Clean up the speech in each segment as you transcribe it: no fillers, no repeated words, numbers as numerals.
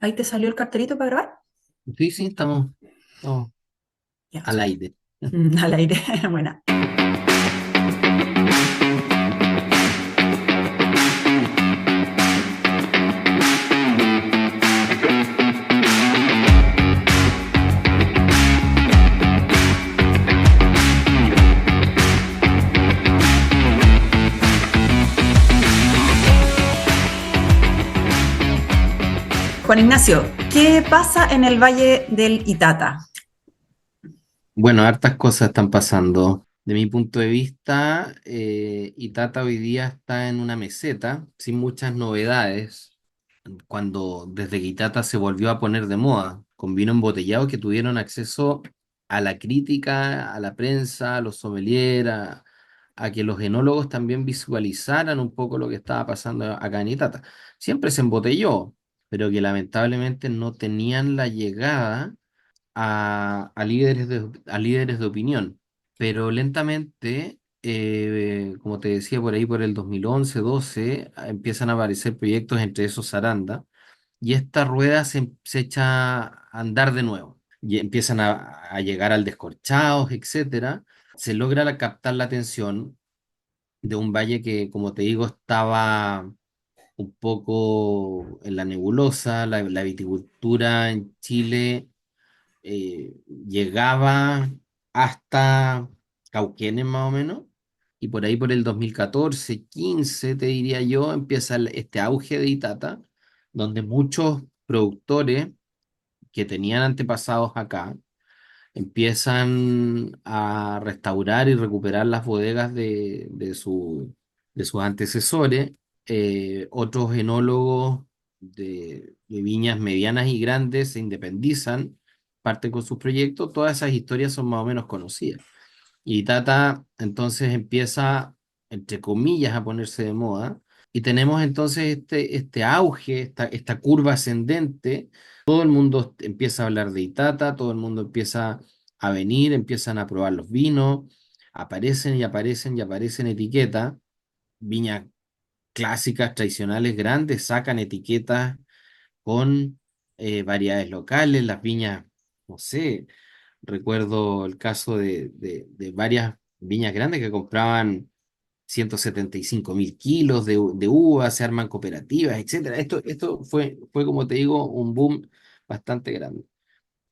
Ahí te salió el cartelito para grabar. Sí, sí, estamos Ya, al súper. aire. Al aire. Buena. Juan Ignacio, ¿qué pasa en el Valle del Itata? Bueno, hartas cosas están pasando. De mi punto de vista, Itata hoy día está en una meseta, sin muchas novedades, cuando desde que Itata se volvió a poner de moda, con vino embotellado que tuvieron acceso a la crítica, a la prensa, a los sommeliers, a que los enólogos también visualizaran un poco lo que estaba pasando acá en Itata. Siempre se embotelló, pero que lamentablemente no tenían la llegada a líderes de opinión, pero lentamente, como te decía, por ahí por el 2011, 12, empiezan a aparecer proyectos, entre esos Saranda, y esta rueda se echa a andar de nuevo, y empiezan a llegar al Descorchados, etcétera. Se logra captar la atención de un valle que, como te digo, estaba un poco en la nebulosa. La viticultura en Chile llegaba hasta Cauquenes más o menos, y por ahí por el 2014 15 te diría yo, empieza este auge de Itata, donde muchos productores que tenían antepasados acá empiezan a restaurar y recuperar las bodegas de sus antecesores. Otros enólogos de viñas medianas y grandes se independizan, parten con sus proyectos. Todas esas historias son más o menos conocidas. Y Tata entonces empieza, entre comillas, a ponerse de moda. Y tenemos entonces este auge, esta curva ascendente. Todo el mundo empieza a hablar de Itata, todo el mundo empieza a venir, empiezan a probar los vinos, aparecen y aparecen y aparecen etiquetas, viñas clásicas, tradicionales, grandes, sacan etiquetas con variedades locales, las viñas, no sé, recuerdo el caso de varias viñas grandes que compraban 175.000 kilos de uva, se arman cooperativas, etcétera. Esto fue, como te digo, un boom bastante grande.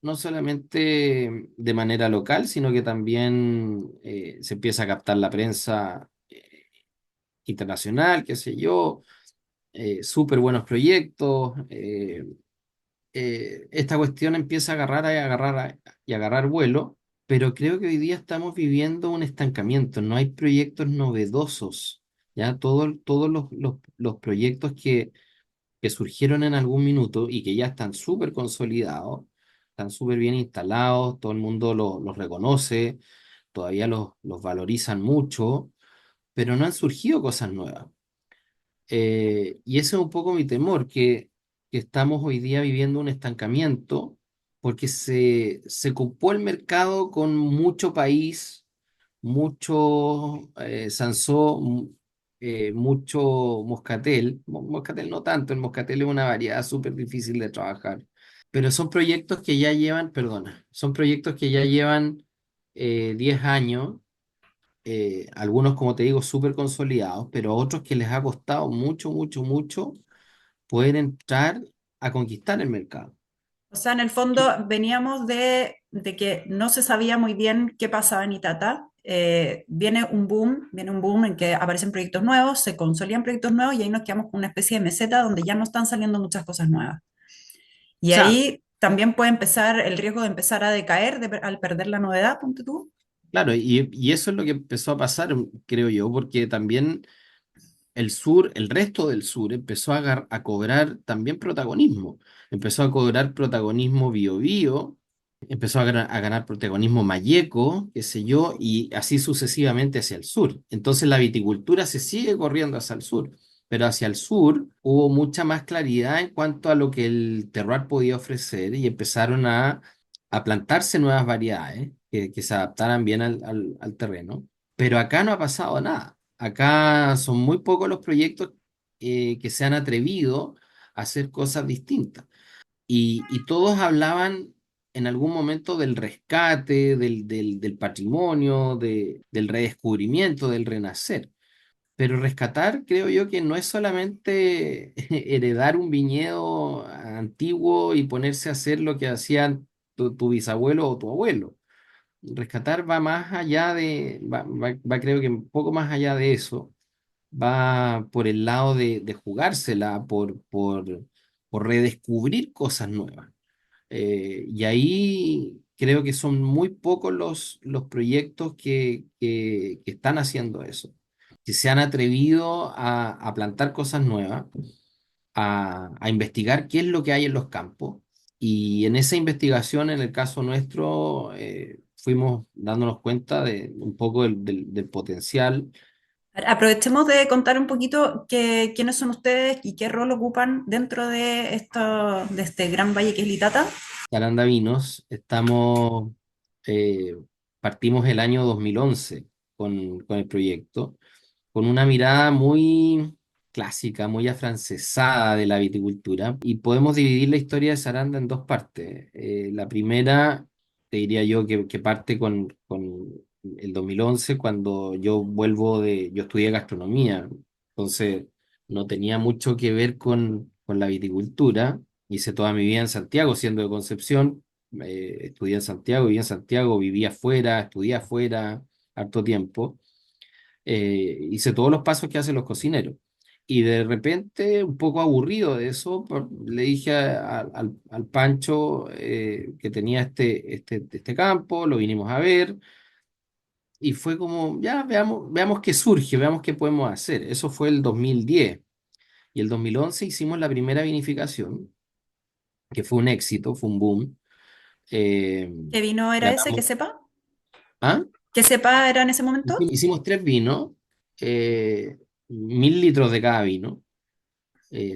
No solamente de manera local, sino que también se empieza a captar la prensa internacional, qué sé yo, súper buenos proyectos. Esta cuestión empieza a agarrar vuelo, pero creo que hoy día estamos viviendo un estancamiento, no hay proyectos novedosos, ¿ya? Todos los proyectos que surgieron en algún minuto y que ya están súper consolidados, están súper bien instalados, todo el mundo los reconoce, todavía los valorizan mucho, pero no han surgido cosas nuevas. Y ese es un poco mi temor, que estamos hoy día viviendo un estancamiento porque se ocupó el mercado con mucho país, mucho Sansó, mucho moscatel. Moscatel no tanto, el moscatel es una variedad súper difícil de trabajar, pero son proyectos que ya llevan, perdona, son proyectos que ya llevan 10 años, algunos, como te digo, súper consolidados, pero a otros que les ha costado mucho, mucho, mucho poder entrar a conquistar el mercado. O sea, en el fondo veníamos de que no se sabía muy bien qué pasaba en Itata. Viene un boom en que aparecen proyectos nuevos, se consolidan proyectos nuevos y ahí nos quedamos con una especie de meseta donde ya no están saliendo muchas cosas nuevas. O Y sea, ahí también puede empezar el riesgo de empezar a decaer al perder la novedad, ponte tú. claro, y eso es lo que empezó a pasar, creo yo, porque también el sur, el resto del sur, empezó a cobrar también protagonismo. Empezó a cobrar protagonismo Biobío, empezó a ganar protagonismo Malleco, qué sé yo, y así sucesivamente hacia el sur. Entonces la viticultura se sigue corriendo hacia el sur, pero hacia el sur hubo mucha más claridad en cuanto a lo que el terroir podía ofrecer, y empezaron a plantarse nuevas variedades que se adaptaran bien al terreno. Pero acá no ha pasado nada. Acá son muy pocos los proyectos que se han atrevido a hacer cosas distintas. y todos hablaban en algún momento del rescate, del patrimonio, del redescubrimiento, del renacer. Pero rescatar, creo yo que no es solamente heredar un viñedo antiguo y ponerse a hacer lo que hacían tu bisabuelo o tu abuelo. Rescatar va más allá va creo que un poco más allá de eso, va por el lado de jugársela, por redescubrir cosas nuevas. Y ahí creo que son muy pocos los proyectos que están haciendo eso, que se han atrevido a plantar cosas nuevas, a investigar qué es lo que hay en los campos. Y en esa investigación, en el caso nuestro, fuimos dándonos cuenta de un poco del potencial. Aprovechemos de contar un poquito quiénes son ustedes y qué rol ocupan dentro de de este gran valle que es Litata. Arandavinos, eh, partimos el año 2011 con el proyecto, con una mirada muy clásica, muy afrancesada de la viticultura, y podemos dividir la historia de Saranda en dos partes. La primera, te diría yo, que parte con el 2011, cuando yo estudié gastronomía, entonces no tenía mucho que ver con la viticultura. Hice toda mi vida en Santiago, siendo de Concepción. Estudié en Santiago, viví en Santiago, viví afuera, estudié afuera harto tiempo. Hice todos los pasos que hacen los cocineros. Y de repente, un poco aburrido de eso, le dije al Pancho, que tenía este campo, lo vinimos a ver, y fue como, ya veamos qué surge, veamos qué podemos hacer. Eso fue el 2010. Y el 2011 hicimos la primera vinificación, que fue un éxito, fue un boom. Eh, ¿Qué vino era ese? ¿Qué Ganamos. sepa? ¿Ah? ¿Qué cepa era en ese momento? Hicimos tres vinos, 1000 litros de cada vino,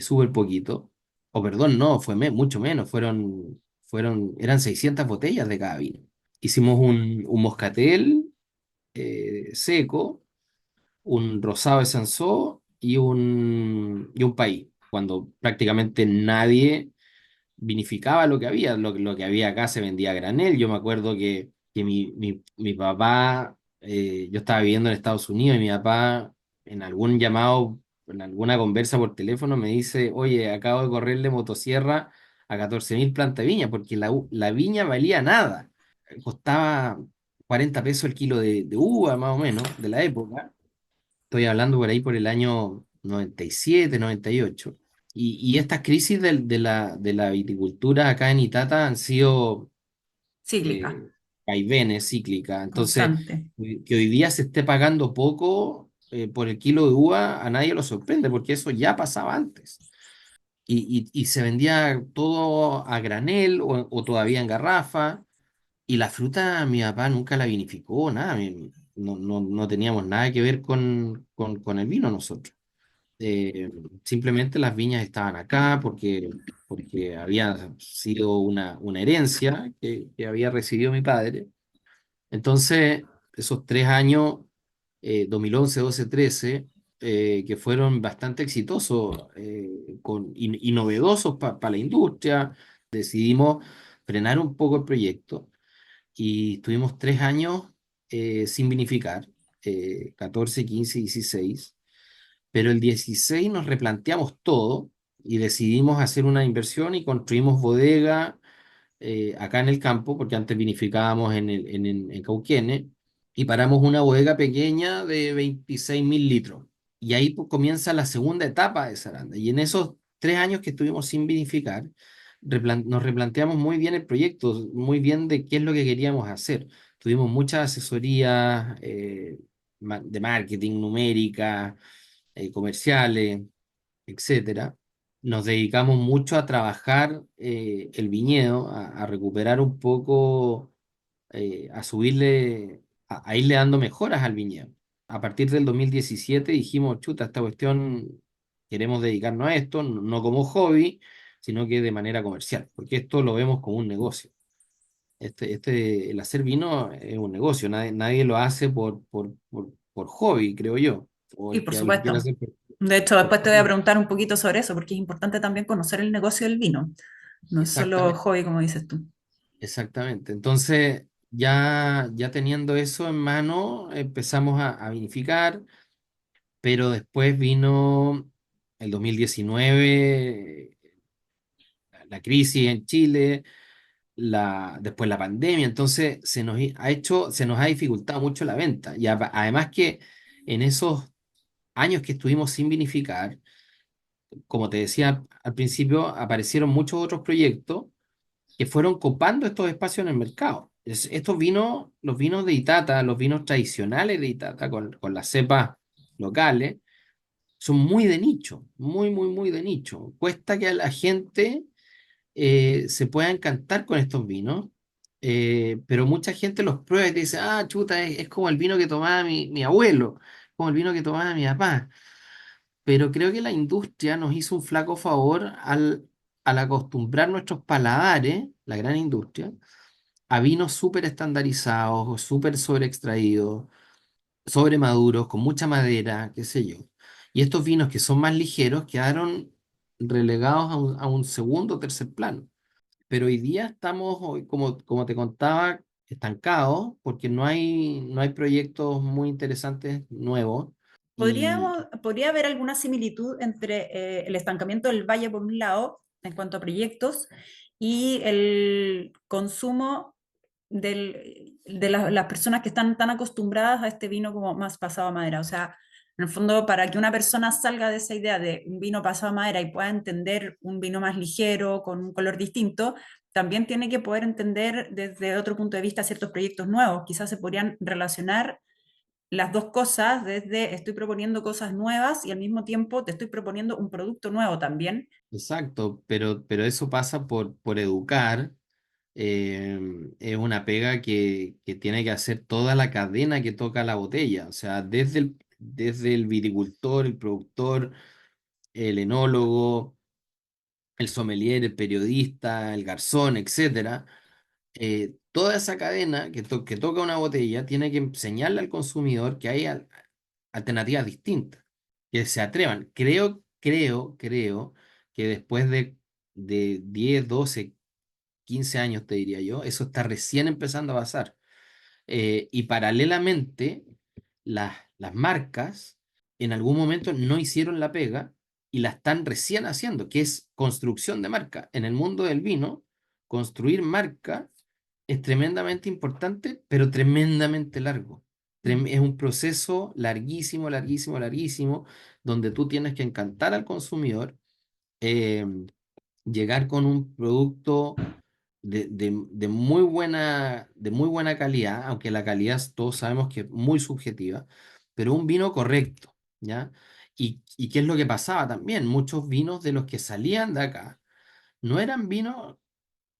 súper poquito. O perdón, no, fue mucho menos, eran 600 botellas de cada vino. Hicimos un moscatel seco, un rosado de Sansó y un país, cuando prácticamente nadie vinificaba lo que había. Lo que había acá se vendía a granel. Yo me acuerdo que mi papá, yo estaba viviendo en Estados Unidos y mi papá en algún llamado, en alguna conversa por teléfono me dice, oye, acabo de correrle motosierra a 14.000 plantas de viña, porque la viña valía nada. Costaba 40 pesos el kilo de uva, más o menos, de la época. Estoy hablando por ahí por el año 97, 98. Y estas crisis de la viticultura acá en Itata han sido Cíclica, eh, vaivenes, cíclicas. Entonces, constante. que hoy día se esté pagando poco por el kilo de uva, a nadie lo sorprende, porque eso ya pasaba antes. Y se vendía todo a granel o todavía en garrafa. Y la fruta, mi papá nunca la vinificó, nada. No teníamos nada que ver con el vino nosotros. Eh, Simplemente las viñas estaban acá porque había sido una herencia que había recibido mi padre. Entonces, esos 3 años, 2011, 12, 13, que fueron bastante exitosos y novedosos para la industria, decidimos frenar un poco el proyecto y estuvimos 3 años sin vinificar, 14, 15, 16, pero el 16 nos replanteamos todo y decidimos hacer una inversión y construimos bodega acá en el campo, porque antes vinificábamos en Cauquenes, y paramos una bodega pequeña de 26.000 litros. Y ahí pues, comienza la segunda etapa de Saranda. Y en esos 3 años que estuvimos sin vinificar, nos replanteamos muy bien el proyecto, muy bien de qué es lo que queríamos hacer. Tuvimos muchas asesorías de marketing, numérica, comerciales, etcétera. Nos dedicamos mucho a trabajar el viñedo, a recuperar un poco, a subirle, a irle dando mejoras al viñedo. A partir del 2017 dijimos, chuta, esta cuestión queremos dedicarnos a esto, no como hobby, sino que de manera comercial, porque esto lo vemos como un negocio. El hacer vino es un negocio, nadie lo hace por hobby, creo yo, o Sí, el por que lo quiera supuesto. hacer De hecho, por después te voy a hobby. preguntar un poquito sobre eso, porque es importante también conocer el negocio del vino. No es solo Exactamente, hobby, como dices tú. exactamente. Entonces, ya teniendo eso en mano, empezamos a vinificar, pero después vino el 2019, la crisis en Chile, después la pandemia, entonces se nos ha dificultado mucho la venta. Y además que en esos años que estuvimos sin vinificar, como te decía al principio, aparecieron muchos otros proyectos que fueron copando estos espacios en el mercado. Estos vinos, los vinos de Itata, los vinos tradicionales de Itata, con las cepas locales, son muy de nicho, muy de nicho. Cuesta que a la gente se pueda encantar con estos vinos, pero mucha gente los prueba y te dice, ah, chuta, es como el vino que tomaba mi abuelo, como el vino que tomaba mi papá. Pero creo que la industria nos hizo un flaco favor al acostumbrar nuestros paladares, la gran industria, a vinos súper estandarizados, súper sobre extraídos, sobre maduros, con mucha madera, qué sé yo. Y estos vinos que son más ligeros quedaron relegados a un segundo o tercer plano. Pero hoy día estamos, como te contaba, estancados porque no hay proyectos muy interesantes nuevos. Y ¿Podría haber alguna similitud entre el estancamiento del valle por un lado, en cuanto a proyectos, y el consumo de las personas que están tan acostumbradas a este vino como más pasado a madera? O sea, en el fondo, para que una persona salga de esa idea de un vino pasado a madera y pueda entender un vino más ligero, con un color distinto, también tiene que poder entender desde otro punto de vista ciertos proyectos nuevos. Quizás se podrían relacionar las dos cosas, desde estoy proponiendo cosas nuevas y al mismo tiempo te estoy proponiendo un producto nuevo también. exacto, pero eso pasa por educar. Es una pega que tiene que hacer toda la cadena que toca la botella. O sea, desde el viticultor, el productor, el enólogo, el sommelier, el periodista, el garzón, etcétera. Toda esa cadena que toca una botella tiene que enseñarle al consumidor que hay alternativas distintas, que se atrevan. Creo que después de 10 12 15 años, te diría yo, eso está recién empezando a pasar. Y paralelamente, las marcas en algún momento no hicieron la pega y la están recién haciendo, que es construcción de marca. En el mundo del vino, construir marca es tremendamente importante, pero tremendamente largo. Mm. Es un proceso larguísimo, donde tú tienes que encantar al consumidor, eh, llegar con un producto de muy buena calidad, aunque la calidad todos sabemos que es muy subjetiva, pero un vino correcto, ¿ya? Y qué es lo que pasaba también, muchos vinos de los que salían de acá no eran vinos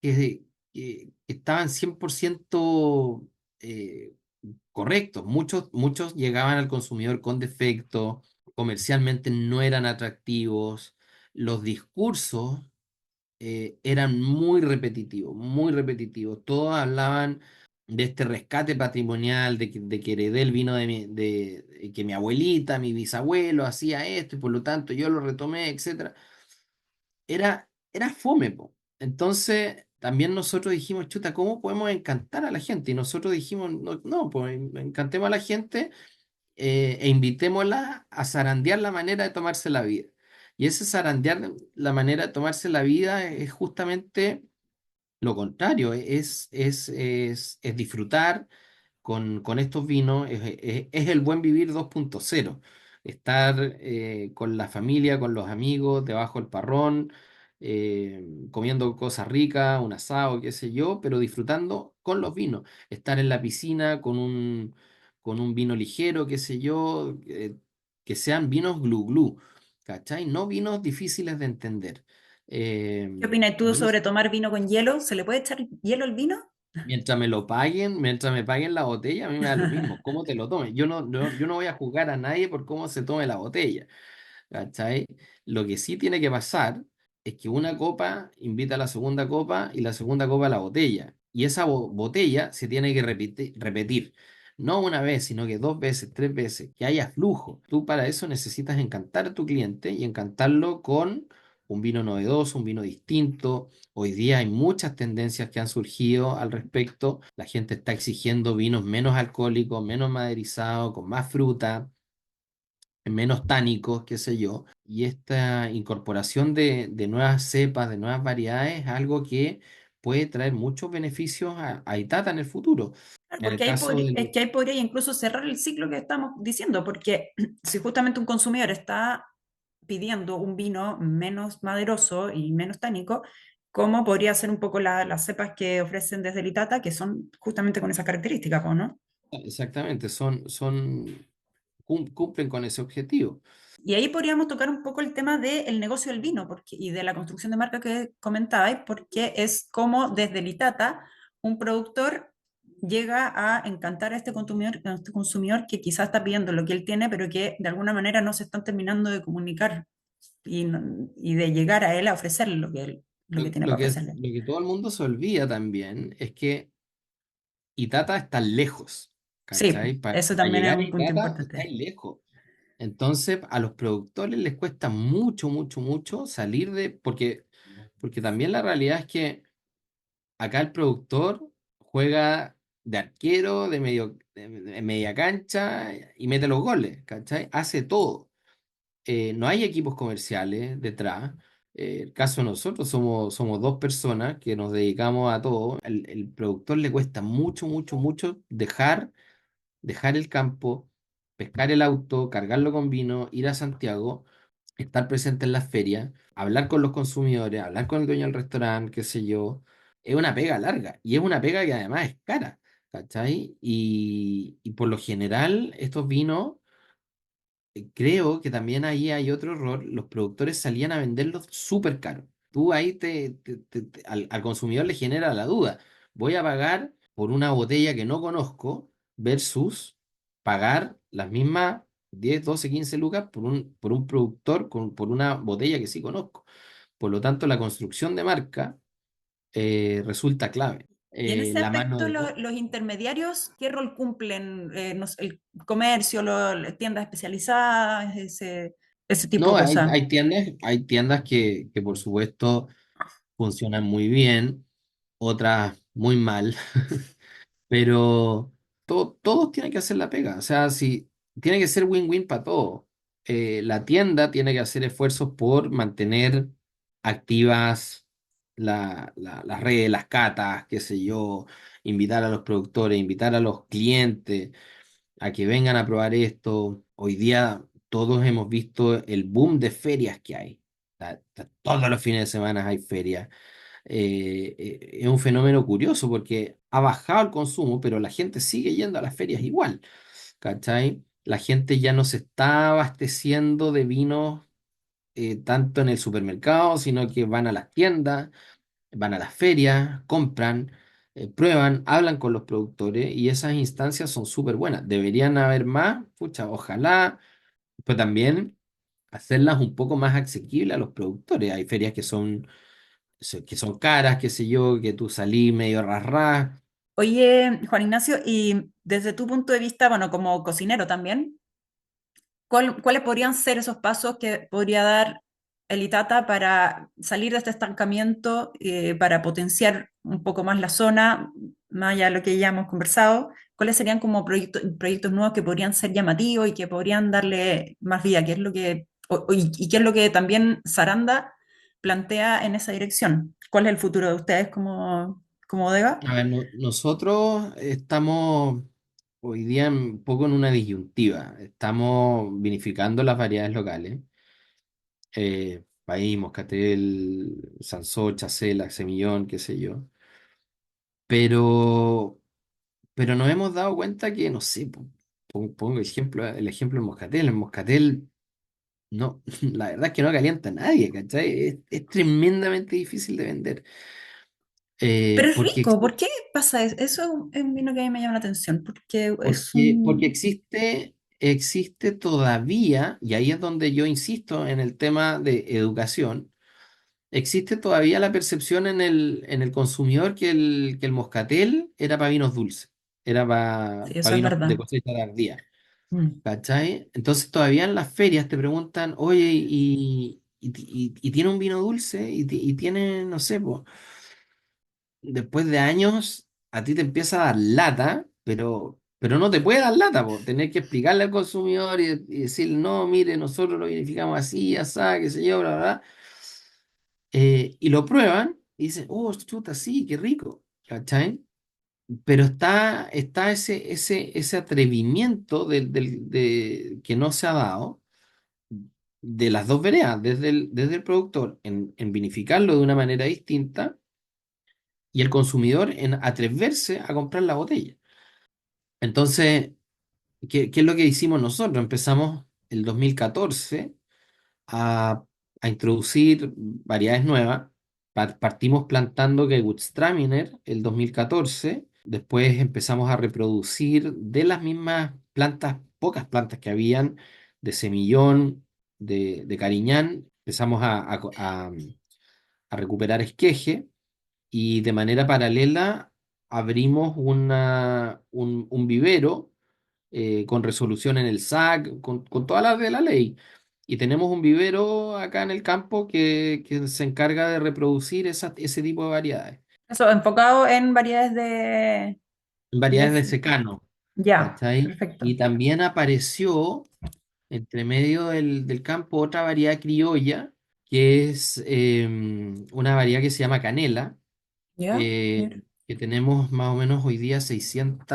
que estaban 100% eh, correctos. Muchos llegaban al consumidor con defecto, comercialmente no eran atractivos, los discursos eran muy repetitivos. Todos hablaban de este rescate patrimonial, de que heredé el vino de que mi abuelita, mi bisabuelo hacía esto y por lo tanto yo lo retomé, etcétera. Era fome, po. Entonces, también nosotros dijimos, chuta, ¿cómo podemos encantar a la gente? Y nosotros dijimos, no, no, pues encantemos a la gente, e invitémosla a zarandear la manera de tomarse la vida. Y ese zarandear la manera de tomarse la vida es justamente lo contrario, es disfrutar con estos vinos, es el buen vivir 2.0. Estar con la familia, con los amigos, debajo del parrón, comiendo cosas ricas, un asado, qué sé yo, pero disfrutando con los vinos. Estar en la piscina con un vino ligero, qué sé yo, que sean vinos glu glu, ¿cachai? No vinos difíciles de entender. Eh, ¿Qué opinas tú y sobre tomar vino con hielo? ¿Se le puede echar hielo al vino? Mientras me paguen la botella, a mí me da lo mismo, cómo te lo tomes. Yo no voy a juzgar a nadie por cómo se tome la botella, ¿cachai? Lo que sí tiene que pasar es que una copa invita a la segunda copa y la segunda copa a la botella. Y esa botella se tiene que repetir. No una vez, sino que dos veces, tres veces, que haya flujo. Tú para eso necesitas encantar a tu cliente y encantarlo con un vino novedoso, un vino distinto. Hoy día hay muchas tendencias que han surgido al respecto. La gente está exigiendo vinos menos alcohólicos, menos maderizados, con más fruta, menos tánicos, qué sé yo. Y esta incorporación de nuevas cepas, de nuevas variedades, es algo que puede traer muchos beneficios a Itata en el futuro. Claro, En el porque caso de es que ahí podría incluso cerrar el ciclo que estamos diciendo, porque si justamente un consumidor está pidiendo un vino menos maderoso y menos tánico, ¿cómo podría ser un poco las cepas que ofrecen desde Litata, que son justamente con esas características, po, ¿no? exactamente, cumplen con ese objetivo. Y ahí podríamos tocar un poco el tema del negocio del vino y de la construcción de marca que comentabais, porque es como desde Litata un productor llega a encantar a este consumidor que quizás está pidiendo lo que él tiene, pero que de alguna manera no se están terminando de comunicar y de llegar a él a ofrecerle lo que tiene para ofrecerle. Lo que todo el mundo se olvida también es que Itata está lejos, Sí, ¿cachai? Para eso también es llegar a un punto Itata está importante. lejos. Entonces, a los productores les cuesta mucho, mucho, mucho salir porque también la realidad es que acá el productor juega de arquero, de media cancha y mete los goles, ¿cachai? Hace todo. No hay equipos comerciales detrás. El caso de nosotros somos dos personas que nos dedicamos a todo. El productor le cuesta mucho, mucho, mucho dejar el campo, pescar el auto, cargarlo con vino, ir a Santiago, estar presente en las ferias, hablar con los consumidores, hablar con el dueño del restaurante, qué sé yo. Es una pega larga y es una pega que además es cara, ¿cachai? Y por lo general estos vinos, creo que también ahí hay otro error, los productores salían a venderlos súper caros. Tú ahí al consumidor le genera la duda. Voy a pagar por una botella que no conozco versus pagar las mismas 10 12 15 lucas por un productor por una botella que sí conozco. Por lo tanto, la construcción de marca resulta clave. Y en ese La mano aspecto, de obra. los intermediarios, ¿qué rol cumplen? No sé, el comercio, las tiendas especializadas, ese tipo de No, cosas. hay tiendas que por supuesto funcionan muy bien, otras muy mal, pero todos tienen que hacer la pega. O sea, si tiene que ser win-win para todos. La tienda tiene que hacer esfuerzos por mantener activas las redes, las catas, qué sé yo, invitar a los productores, invitar a los clientes a que vengan a probar esto. Hoy día todos hemos visto el boom de ferias que hay. Todos los fines de semana hay ferias. Es un fenómeno curioso porque ha bajado el consumo, pero la gente sigue yendo a las ferias igual, ¿cachai? La gente ya no se está abasteciendo de vinos tanto en el supermercado, sino que van a las tiendas, van a las ferias, compran, prueban, hablan con los productores y esas instancias son súper buenas. Deberían haber más, pucha, ojalá, pero también hacerlas un poco más asequibles a los productores. Hay ferias que son caras, qué sé yo, que tú salís medio rasrás. Oye, Juan Ignacio, y desde tu punto de vista, bueno, como cocinero también, ¿cuáles podrían ser esos pasos que podría dar el ITATA para salir de este estancamiento, para potenciar un poco más la zona, más allá de lo que ya hemos conversado? ¿Cuáles serían como proyectos nuevos que podrían ser llamativos y que podrían darle más vida? ¿Qué es lo que, y qué es lo que también Saranda plantea en esa dirección? ¿Cuál es el futuro de ustedes como bodega? A ver, nosotros estamos hoy día un poco en una disyuntiva. Estamos vinificando las variedades locales. País, Moscatel, Sansó, Chacela, Semillón, qué sé yo. Pero, pero nos hemos dado cuenta que, no sé, pongo el ejemplo en Moscatel. En Moscatel, no, la verdad es que no calienta a nadie, ¿cachai? Es tremendamente difícil de vender. Pero es Porque rico, ¿por qué pasa eso? Eso es un vino que a mí me llama la atención, porque es Porque un... existe todavía, y ahí es donde yo insisto en el tema de educación, existe todavía la percepción en el consumidor que el moscatel era para vinos dulces, era Sí, para eso es vinos de verdad. cosecha tardía, Mm. ¿cachai? Entonces todavía en las ferias te preguntan, oye, y tiene un vino dulce y tiene, no sé, po, después de años a ti te empieza a dar lata, pero no te puede dar lata, po. Tener que explicarle al consumidor y decir, no, mire, nosotros lo verificamos así, así, qué sé yo, bla, bla, bla. Y lo prueban y dicen, oh, chuta, sí, qué rico, ¿cachai? Pero está ese atrevimiento que no se ha dado de las dos veredas, desde el productor en vinificarlo de una manera distinta y el consumidor en atreverse a comprar la botella. Entonces, ¿qué es lo que hicimos nosotros? Empezamos el 2014 a, a introducir variedades nuevas. Partimos plantando Gewürztraminer el 2014, después empezamos a reproducir de las mismas plantas, pocas plantas que habían, de semillón, de cariñán, empezamos a recuperar esqueje y de manera paralela abrimos un vivero con resolución en el SAC, con todas las de la ley. Y tenemos un vivero acá en el campo que se encarga de reproducir ese tipo de variedades. Eso, enfocado en variedades de Variedades de f- secano, Ya, ¿cachai? perfecto. Y también apareció entre medio del campo otra variedad criolla, que es una variedad que se llama canela, ¿Ya? Mira. que tenemos más o menos hoy día 600,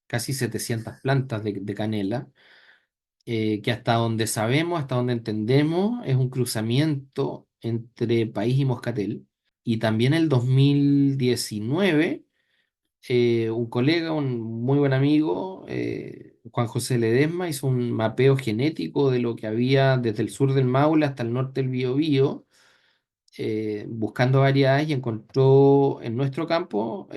casi 700 plantas de canela, que hasta donde sabemos, hasta donde entendemos, es un cruzamiento entre país y moscatel. Y también el 2019, un colega, un muy buen amigo, Juan José Ledesma, hizo un mapeo genético de lo que había desde el sur del Maule hasta el norte del Biobío, buscando variedades y encontró en nuestro campo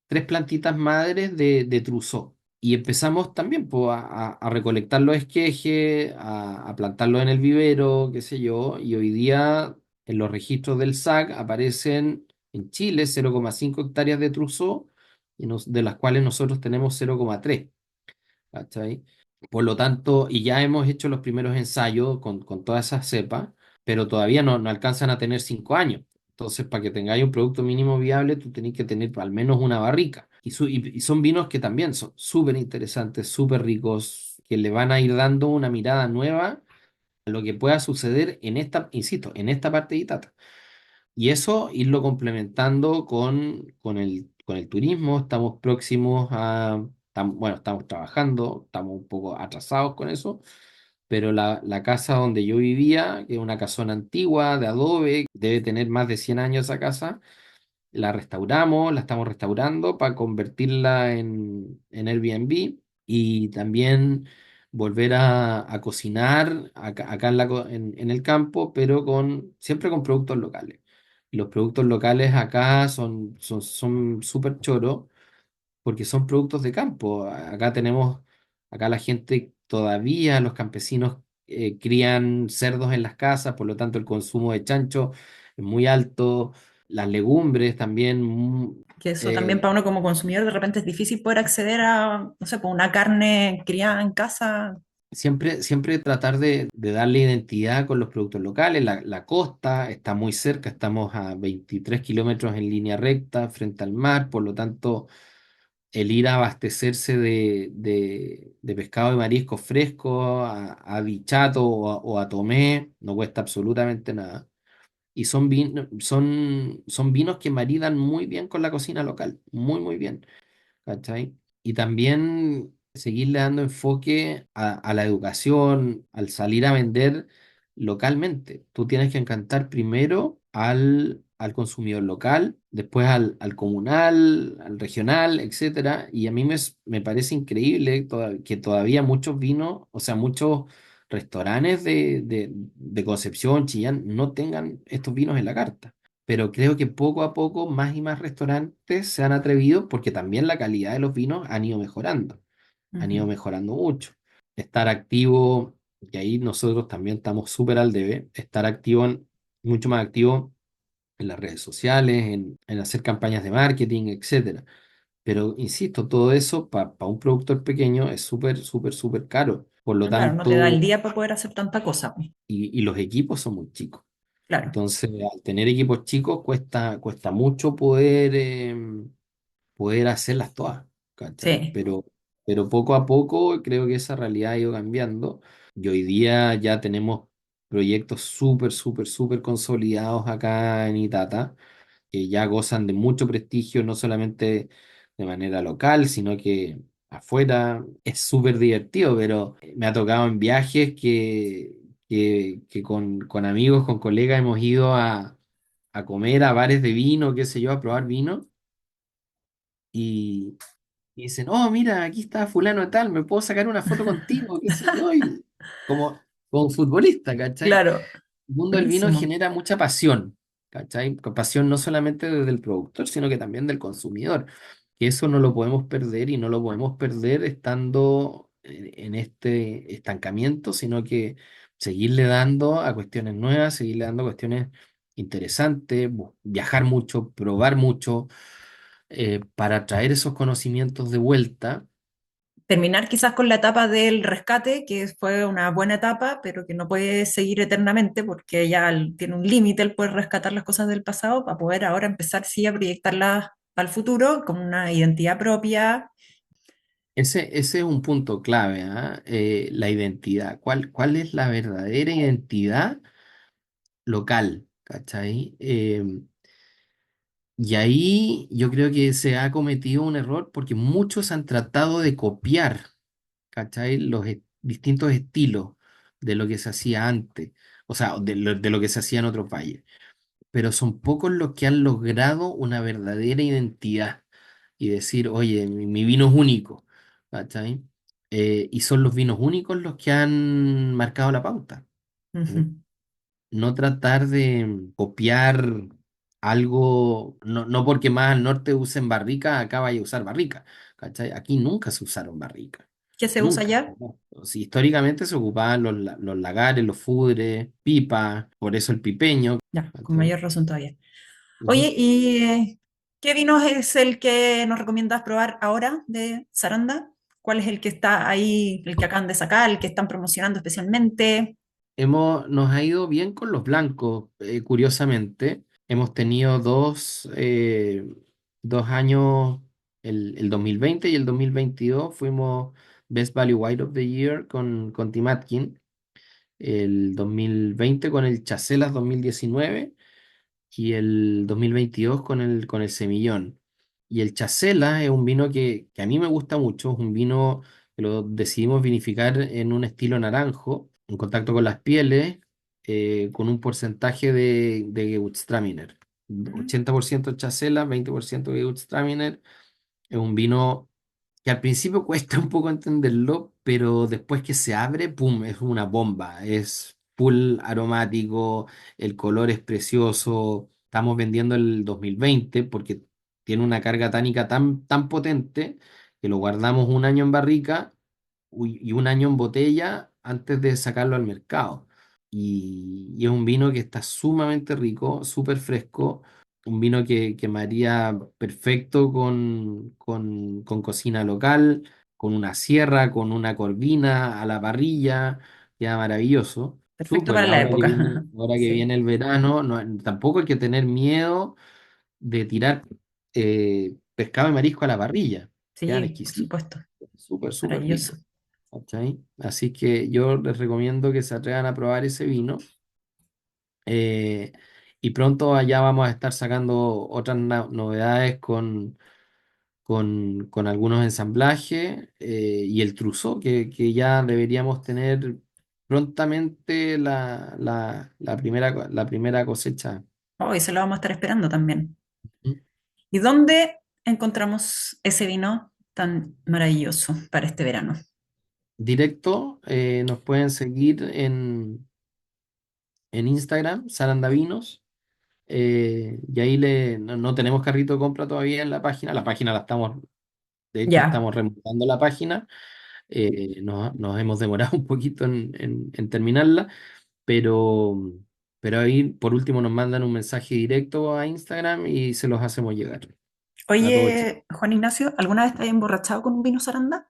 tres plantitas madres de truzó. Y empezamos también po, a recolectar los esquejes, a plantarlos en el vivero, qué sé yo, y hoy día en los registros del SAC aparecen en Chile 0,5 hectáreas de truzó, de las cuales nosotros tenemos 0,3. ¿Cachai? Por lo tanto, y ya hemos hecho los primeros ensayos con todas esas cepas, pero todavía no alcanzan a tener 5 años. Entonces, para que tengáis un producto mínimo viable, tú tenés que tener al menos una barrica. Y son vinos que también son súper interesantes, súper ricos, que le van a ir dando una mirada nueva a lo que pueda suceder en esta, insisto, en esta parte de Itata. Y eso irlo complementando con el turismo. Estamos próximos bueno, estamos trabajando, estamos un poco atrasados con eso, pero la casa donde yo vivía, que es una casona antigua de adobe, debe tener más de 100 años esa casa, la restauramos, la estamos restaurando para convertirla en Airbnb y también volver a cocinar acá en el campo, pero siempre con productos locales. Y los productos locales acá son súper choros porque son productos de campo. Acá la gente todavía, los campesinos crían cerdos en las casas, por lo tanto el consumo de chancho es muy alto, las legumbres también. Que eso también eh, para uno como consumidor de repente es difícil poder acceder a, no sé, pues una carne criada en casa. siempre tratar de darle identidad con los productos locales. La costa está muy cerca, estamos a 23 kilómetros en línea recta frente al mar, por lo tanto el ir a abastecerse de pescado y marisco fresco a Dichato o a Tomé no cuesta absolutamente nada. Y son vinos que maridan muy bien con la cocina local, muy, muy bien. ¿Cachai? Y también seguirle dando enfoque a la educación, al salir a vender localmente. Tú tienes que encantar primero al consumidor local, después al comunal, al regional, etcétera. Y a mí me parece increíble que todavía muchos vinos, o sea, muchos restaurantes de Concepción, Chillán, no tengan estos vinos en la carta, pero creo que poco a poco más y más restaurantes se han atrevido porque también la calidad de los vinos han ido Ujú, mejorando mucho. Estar activo, y ahí nosotros también estamos súper al debe, estar activo, mucho más activo en las redes sociales, en hacer campañas de marketing, etcétera. Pero insisto, todo eso para un productor pequeño es súper, súper, súper caro, Por lo Claro, no te da el tanto, día para poder hacer tanta cosa, pues. y los equipos son muy chicos. Claro, Entonces, al tener equipos chicos, cuesta mucho poder, poder hacerlas todas, ¿cachai? sí. Pero poco a poco creo que esa realidad ha ido cambiando y hoy día ya tenemos proyectos súper, súper, súper consolidados acá en Itata, que ya gozan de mucho prestigio, no solamente de manera local, sino que afuera es súper divertido, pero me ha tocado en viajes que con amigos, con colegas hemos ido a comer a bares de vino, qué sé yo, a probar vino. Y dicen, oh, mira, aquí está fulano de tal, me puedo sacar una foto contigo, qué sé yo, y como futbolista, ¿cachai? Claro, El mundo del vino buenísimo. genera mucha pasión, ¿cachai? Pasión no solamente desde el productor, sino que también del consumidor. Que eso no lo podemos perder y no lo podemos perder estando en este estancamiento, sino que seguirle dando a cuestiones nuevas, seguirle dando a cuestiones interesantes, viajar mucho, probar mucho para traer esos conocimientos de vuelta. Terminar quizás con la etapa del rescate, que fue una buena etapa, pero que no puede seguir eternamente porque ya tiene un límite el poder rescatar las cosas del pasado para poder ahora empezar sí a proyectarlas al futuro con una identidad propia. Ese es un punto clave, ¿ah? La identidad. ¿Cuál es la verdadera identidad local? ¿Cachai? Y ahí yo creo que se ha cometido un error porque muchos han tratado de copiar, ¿cachai? Los distintos estilos de lo que se hacía antes, o sea, de lo que se hacía en otros valles. Pero son pocos los que han logrado una verdadera identidad y decir, oye, mi vino es único, ¿cachai? Y son los vinos únicos los que han marcado la pauta. ¿Mm? Ujú. No tratar de copiar algo, no porque más al norte usen barrica, acá vaya a usar barrica, ¿cachai? Aquí nunca se usaron barrica. ¿Qué se usa Nunca. ya? No. Sí, históricamente se ocupaban los lagares, los fudres, pipas, por eso el pipeño. Ya, con ¿Cachai? mayor razón todavía. Ujú. Oye, ¿y qué vino es el que nos recomiendas probar ahora de Saranda? ¿Cuál es el que está ahí, el que acaban de sacar, el que están promocionando especialmente? Nos ha ido bien con los blancos, curiosamente. Hemos tenido dos años, el 2020 y el 2022 fuimos Best Value Wine of the Year con Tim Atkin. El 2020 con el Chacelas 2019 y el 2022 con el Semillón. Y el Chacela es un vino que a mí me gusta mucho, es un vino que lo decidimos vinificar en un estilo naranjo, en contacto con las pieles, con un porcentaje de Gewürztraminer. Mm. 80% Chacela, 20% Gewürztraminer. Es un vino que al principio cuesta un poco entenderlo, pero después que se abre, ¡pum!, es una bomba. Es full aromático, el color es precioso. Estamos vendiendo el 2020 porque tiene una carga tánica tan potente que lo guardamos un año en barrica y un año en botella antes de sacarlo al mercado. Y es un vino que está sumamente rico, súper fresco, un vino que maría perfecto con cocina local, con una sierra, con una corvina a la parrilla, queda maravilloso. Perfecto para Súper, la época. ahora que Sí, viene el verano, tampoco hay que tener miedo de tirar pescado y marisco a la parrilla, quedan sí, por exquisitos, supuesto. súper, súper Maravilloso. ricos. ¿Cachai? Así que yo les recomiendo que se atrevan a probar ese vino. eh, y pronto allá vamos a estar sacando otras novedades con algunos ensamblajes y el truzó, que ya deberíamos tener prontamente la primera cosecha. Hoy se lo vamos a estar esperando también. ¿Mm? ¿Y dónde encontramos ese vino tan maravilloso para este verano? Directo, nos pueden seguir en Instagram, Sarandavinos. Y ahí no tenemos carrito de compra todavía en la página. La página la estamos, de hecho, Ya. estamos remontando la página. Nos hemos demorado un poquito en terminarla, pero, pero ahí por último nos mandan un mensaje directo a Instagram y se los hacemos llegar a todo Chile. Oye, Juan Ignacio, ¿alguna vez te has emborrachado con un vino Saranda?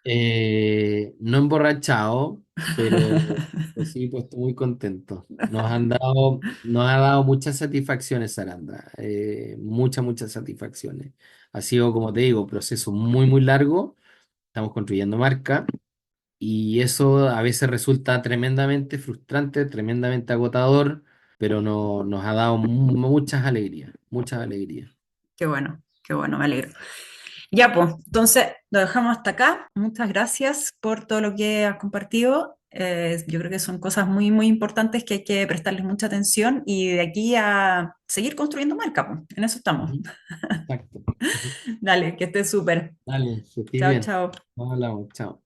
No emborrachado, pero sí, pues estoy muy contento. Nos ha dado muchas satisfacciones, Sarandra. Muchas, muchas satisfacciones. Ha sido, como te digo, proceso muy, muy largo. Estamos construyendo marca y eso a veces resulta tremendamente frustrante, tremendamente agotador, pero no, nos ha dado muchas alegrías, muchas alegrías. Qué bueno, me alegro. Ya, pues, entonces lo dejamos hasta acá. Muchas gracias por todo lo que has compartido. Yo creo que son cosas muy, muy importantes que hay que prestarles mucha atención y de aquí a seguir construyendo marca, pues. En eso estamos. Ujú. Exacto. Ujú. Dale, que estés súper. Dale, que estés Chao, bien. chao. Nos hablamos, chao.